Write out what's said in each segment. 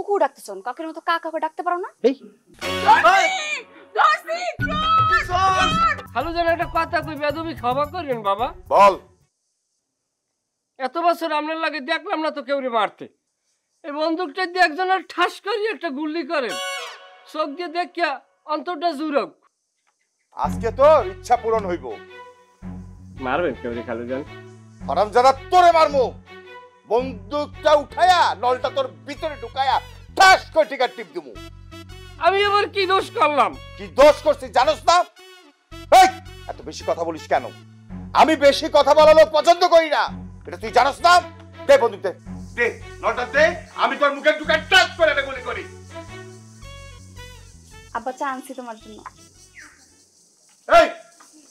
কুকু ডাকতেছন, কাকের মতো কা কাকে ডাকতে পারো না? এই হ্যালো, যেন একটা কথা কই, বেদবি ক্ষমা করেন বাবা। বল। এত বছর আপনার লাগে দেখলাম না তো কেউরে মারতে। এই বন্দুকটা দিয়ে একজনের ঠাস করি একটা গুলি করেন, চোখ দিয়ে দেখিয়া অন্তরটা জুড়ক। আজকে তোর ইচ্ছা পূরণ হইব। মারবেন কেউরে খালু যান? হারামজাদা তোরে মারমু। বন্দুকটা উঠায়া নলটা তোর ভিতরে ঢুকায়া ঠাস করে টিকার টিপ দিমু। আমি এবার কি দোষ করলাম? কি দোষ করছিস জানোস না? এই এত বেশি কথা বলিস কেন? আমি বেশি কথা বলা লোক পছন্দ করি না, এটা তুই জানোস না? দে বন্দুক দে, দে নলটা দে, আমি তোর মুখে ঢুকায় টাচ করে এটা গুলি করি। আব্বা চা আনছি তোমার জন্য। এই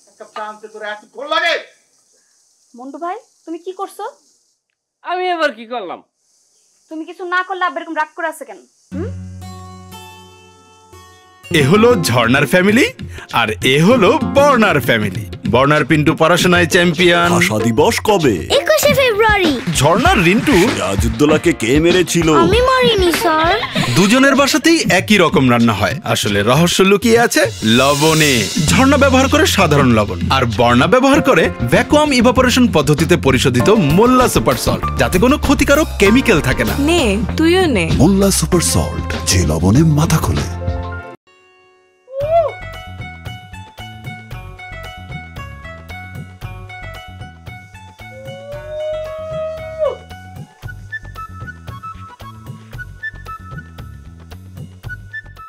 একটা চা আনতে তোর এত ফোন লাগে? মন্টু ভাই তুমি কি করছো? আমি এবার কি করলাম? তুমি কিছু না করলে আব্বা এরকম রাগ করে আছে কেন? এ হলো ঝর্ণার ফ্যামিলি আর এ হলো বর্ণার ফ্যামিলি। বর্ণার পিন্টু পড়াশোনায় চ্যাম্পিয়ন। ভাষা দিবস কবে? 21শে ফেব্রুয়ারি। ঝর্ণার রিন্টু সিরাজউদ্দৌলাকে কে মেরেছিল? আমি মারিনি স্যার। দুজনের বাসাতেই একই রকম রান্না হয়, আসলে রহস্য লুকিয়ে আছে লবণে। ঝর্ণা ব্যবহার করে সাধারণ লবণ আর বর্ণা ব্যবহার করে ভ্যাকুয়াম ইভাপোরেশন পদ্ধতিতে পরিশোধিত মোল্লা সুপার সল্ট, যাতে কোনো ক্ষতিকারক কেমিক্যাল থাকে না। নে তুইও নে। মোল্লা সুপার সল্ট, যে লবণে মাথা খোলে।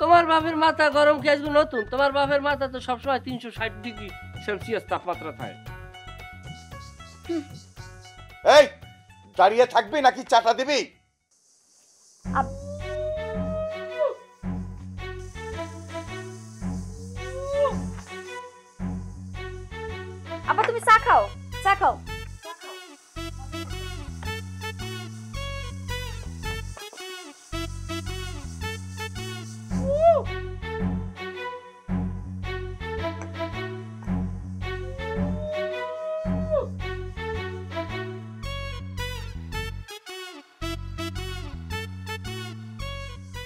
তোমার বাপের মাথা গরম কি আজকে নতুন? তোমার বাপের মাথা তো সবসময় 360 ডিগ্রি সেলসিয়াস তাপমাত্রা থাকে। এই দাঁড়িয়ে থাকবি নাকি চাটা দিবি? আব্বা তুমি চা খাও, চা খাও।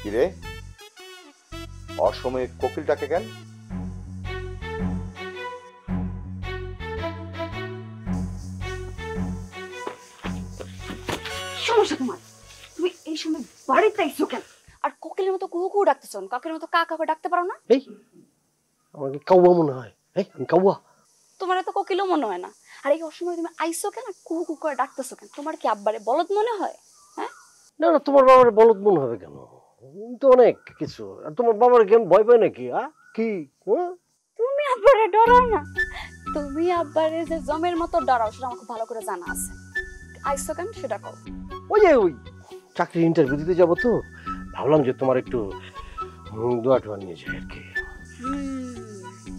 কিরে অসময়ে কোকিল ডাকে কেন? সমস্যা তোমার? তুমি এই সময় বাড়িতে আইছো কেন? আর কোকিলের মতো কুকু ডাকতেছন, কাকের মতো কা কাকে ডাকতে পারো না? এই আমাকে কাউয়া মনে হয়। এই আমি কাউয়া? তোমার তো কোকিলও মনে হয় না। আর এই অসময় তুমি আইছো কেন, কুকু করে ডাকতেছো কেন? তোমার কি আব্বারে বলদ মনে হয়? হ্যাঁ না না, তোমার বাবার বলদ মনে হবে কেন? তো অনেক কিছু। আর তোমার বাবার কেন ভয় পায় নাকি? কি তুমি আব্বারে ডরাও না? তুমি আব্বারে যে জমের মতো ডরাও সেটা আমাকে ভালো করে জানা আছে। আইছো কেন সেটা কও। ওই চাকরি ইন্টারভিউ দিতে যাবো তো, ভাবলাম যে তোমার একটু দোয়া টোয়া নিয়ে যাই আর কি।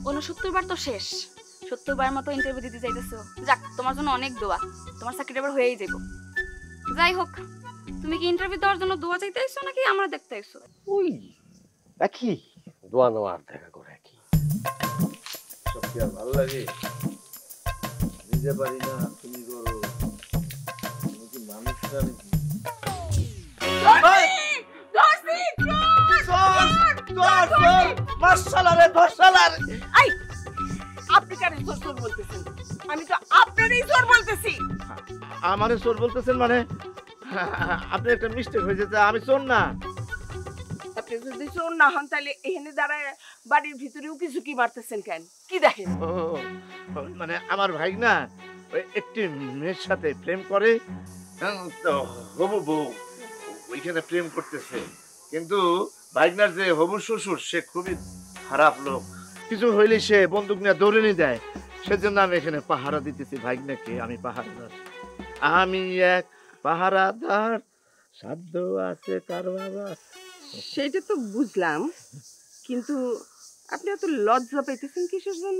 69 বার তো শেষ, 70 বার মতো ইন্টারভিউ দিতে যাইতেছো। যাক তোমার জন্য অনেক দোয়া, তোমার চাকরিটা এবার হয়েই যাবো। যাই হোক, তুমি কি ইন্টারভিউ দেওয়ার জন্য দোয়া চাইতে আইছো নাকি আমরা দেখতে আইছো? ওই একই, দোয়া নেওয়া আর দেখা করে একই। সব কি আর ভালো লাগে? নিজে পারি না, তুমি করো। তুমি কি মানুষ না নাকি? আপনি কেন চোর বলতেছেন? আমি তো আপনারই চোর বলতেছি। আমারে চোর বলতেছেন মানে? আপনি একটা মিস্টেক হয়ে যেতে, আমি চোর না। আপনি যদি চোর না হন তাহলে এখানে দাঁড়ায় বাড়ির ভিতরে উকি ঝুঁকি মারতেছেন কেন? কি দেখেন? মানে আমার ভাই না ওই একটি মেয়ের সাথে প্রেম করে, তো হবু বউ ওইখানে প্রেম করতেছে। কিন্তু ভাইগনার যে হবু শ্বশুর সে খুবই খারাপ লোক, কিছু হইলে সে বন্দুক নিয়ে দৌড়ে দেয়। সেজন্য আমি এখানে পাহারা দিতেছি ভাইগনাকে। আমি পাহারাদার, আমি এক পাহারাদার, সাধ্য আছে কার বাবা। সেটা তো বুঝলাম, কিন্তু আপনি এত লজ্জা পাইতেছেন কিসের জন্য?